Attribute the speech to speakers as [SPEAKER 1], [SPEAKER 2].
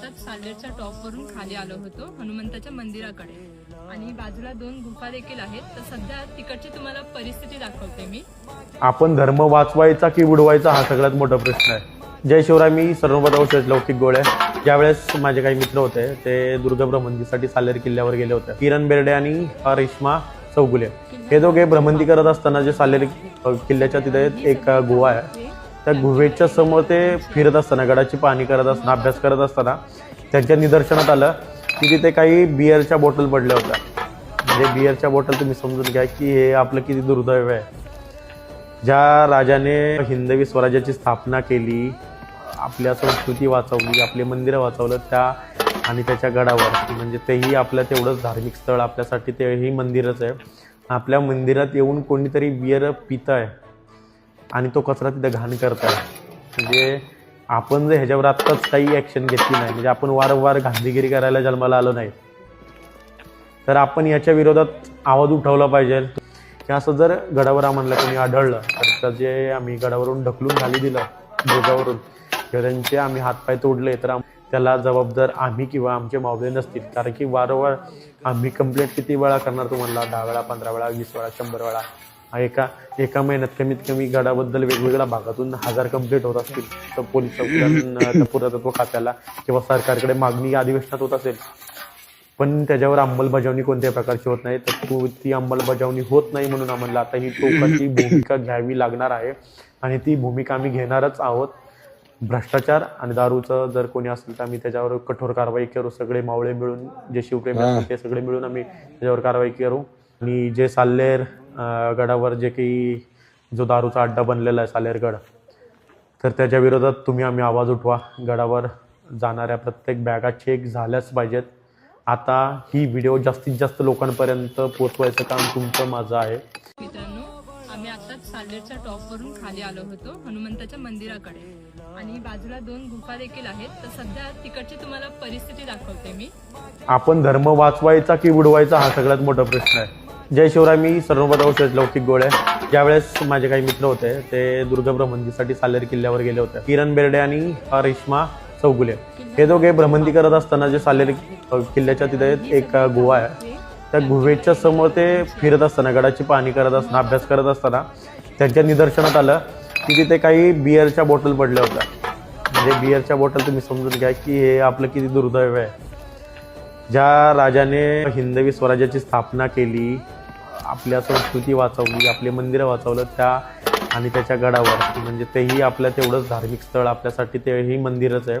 [SPEAKER 1] आताच साल्हेरच्या टॉपवरून खाली आलो होतो हनुमंताच्या मंदिराकडे आणि बाजूला 2 गुफा देखील आहेत. तर सध्या तिकडची तुम्हाला परिस्थिती दाखवते मी.
[SPEAKER 2] आपण धर्म वाचवायचा की बुडवायचा हा सगळ्यात मोठा प्रश्न आहे. जय शिवराय. मी सर्वप्रथम औषध लौकिक गोळे. ज्यावेळेस माझे काही मित्र होते ते दुर्ग भ्रमंतीसाठी साल्हेर किल्ल्यावर गेले होते. किरण बेर्डे आणि रेश्मा चौगुले हे दोघे भ्रमंती करत असताना जे साल्हेर किल्ल्याच्या तिथे एक गुहा आहे, त्या गुहेच्या समोर ते फिरत असताना गडाची पाहणी करत असताना अभ्यास करत असताना त्यांच्या निदर्शनात आलं की तिथे काही बिअरच्या बॉटल पडल्या होत्या. म्हणजे बिअरच्या बॉटल तुम्ही समजून घ्या की हे आपलं किती दुर्दैव आहे. ज्या राजाने हिंदवी स्वराज्याची स्थापना केली, आपल्या संस्कृती वाचवली, आपले मंदिरं वाचवलं, त्या आणि त्याच्या गडावर म्हणजे तेही आपलं तेवढंच धार्मिक स्थळ आपल्यासाठी तेही मंदिरच आहे. आपल्या मंदिरात येऊन कोणीतरी बिअर पित आहे आणि तो कचरा तिथे घाण करत आहे. म्हणजे आपण जर ह्याच्यावर आत्ताच काही ॲक्शन घेतली नाही, म्हणजे आपण वारंवार गांधीगिरी करायला जन्माला आलो नाही, तर आपण याच्या विरोधात आवाज उठवला पाहिजे. की असं जर गडावर आम्हाला कोणी आढळलं तर जे आम्ही गडावरून ढकलून खाली दिलं बोजावरून किंवा त्यांचे आम्ही हातपाय तोडले तर त्याला जबाबदार आम्ही किंवा आमचे मावळे नसतील. कारण की वारंवार आम्ही कंप्लेंट किती वेळा करणार तुम्हाला? 10 वेळा, 15 वेळा, 20 वेळा, 100 वेळा. एका महिन्यात कमीत कमी गडाबद्दल वेगवेगळ्या भागातून 1000 कंप्लेंट होत असतील. तर पोलीस चौकीला, पुरातत्व खात्याला किंवा सरकारकडे मागणी अधिवेशनात होत असेल, पण त्याच्यावर अंमलबजावणी कोणत्याही प्रकारची होत नाही. तर ती अंमलबजावणी होत नाही म्हणून आम्हाला आता ही टोकाची भूमिका घ्यावी लागणार आहे आणि ती भूमिका आम्ही घेणारच आहोत. भ्रष्टाचार आणि दारूचं जर कोणी असेल तर आम्ही त्याच्यावर कठोर कारवाई करू. सगळे मावळे मिळून, जे शिवप्रेमी असतील ते सगळे मिळून आम्ही त्याच्यावर कारवाई करू. आणि जे साल्हेर गडावर जे काही जो दारूचा अड्डा बनलेला आहे साल्हेरगड, तर त्याच्या विरोधात आम्ही आवाज उठवा. गडावर जाणाऱ्या प्रत्येक बॅगा चेक झाल्याच पाहिजेत. आता ही व्हिडिओ जास्तीत जास्त लोकांपर्यंत पोहोचवायचं काम तुमचं माझं आहे.
[SPEAKER 1] मित्रांनो, आम्ही आताच साल्हेरच्या टॉपवरून खाली आलो होतो हनुमंताच्या मंदिराकडे आणि बाजूला 2 गुफा देखील आहेत. तर सध्या तिकडची तुम्हाला परिस्थिती दाखवते मी.
[SPEAKER 2] आपण धर्म वाचवायचा की बुडवायचा हा सगळ्यात मोठा प्रश्न आहे. जय शिवराय. मी सर्वप्रथम औषध लौकिक गोळे. ज्यावेळेस माझे काही मित्र होते ते दुर्ग भ्रमंतीसाठी साल्हेर किल्ल्यावर गेले होते. किरण बेर्डे आणि रेश्मा चौगुले हे दोघे भ्रमंती करत असताना जे साल्हेर किल्ल्याच्या तिथे एक गुहा आहे, त्या गुहेच्या समोर ते फिरत असताना गडाची पाहणी करत असताना अभ्यास करत असताना त्यांच्या निदर्शनात आलं की तिथे काही बिअरच्या बॉटल पडल्या होत्या. म्हणजे बिअरच्या बॉटल तुम्ही समजून घ्या की हे आपलं किती दुर्दैव आहे. ज्या राजाने हिंदवी स्वराज्याची स्थापना केली, आपल्या संस्कृती वाचवली, आपले मंदिरं वाचवलं, त्या आणि त्याच्या गडावर म्हणजे तेही आपलं तेवढंच धार्मिक स्थळ आपल्यासाठी तेही मंदिरच आहे.